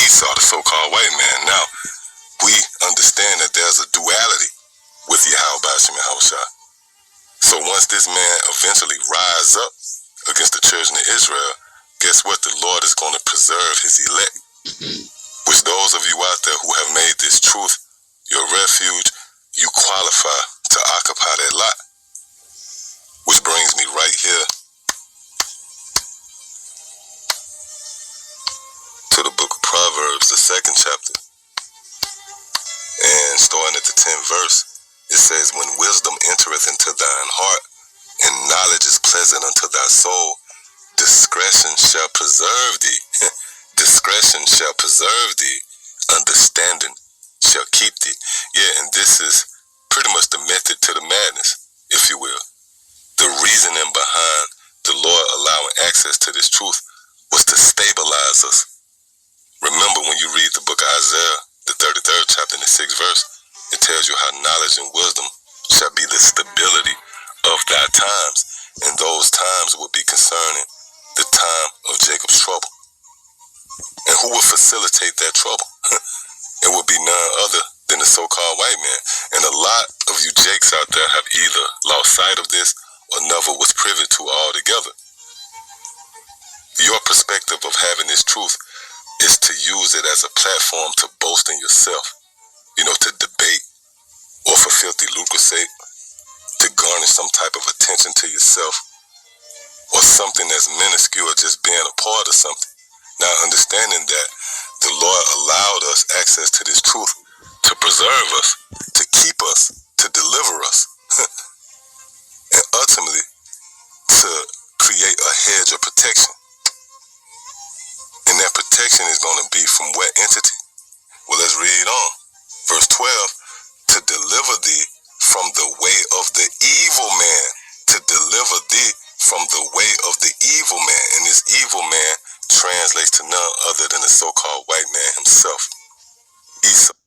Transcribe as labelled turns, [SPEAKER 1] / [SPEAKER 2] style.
[SPEAKER 1] Esau, the so-called white man. Now, we understand that there's a duality with Yahweh Bashim and Hawashai. So once this man eventually rise up against the children of Israel, guess what? The Lord is going to preserve his elect. Which those of you out there who have made this truth your refuge, you qualify to occupy that lot. Which brings me right here to the book of Proverbs, the 2nd chapter. And starting at the 10th verse, it says, when wisdom entereth into thine heart, and knowledge is pleasant unto thy soul, discretion shall preserve thee. Discretion shall preserve thee. Understanding shall keep thee. Yeah, and this is pretty much the method to the madness, if you will. The reasoning behind the Lord allowing access to this truth was to stabilize us. Remember, when you read the book of Isaiah, the 33rd chapter and the 6th verse, it tells you how knowledge and wisdom shall be the stability of thy times, and those times will be concerning the time of Jacob's trouble. And who will facilitate that trouble? It will be none other than the so-called white man. And a lot of you jakes out there have either lost sight of this or never was privy to altogether. Your perspective of having this truth is to use it as a platform to boast in yourself, to debate, or for filthy lucre's sake, to garnish some type of attention to yourself, or something that's minuscule, just being a part of something. Now, understanding that the Lord allowed us access to this truth to preserve us, to keep us, to deliver us, and ultimately to create a hedge of protection. And that protection is going to be from what entity? Well, let's read on. Verse 12, to deliver thee from the way of the evil man. To deliver thee from the way of the evil man. And this evil man translates to none other than the so-called white man himself, Esau.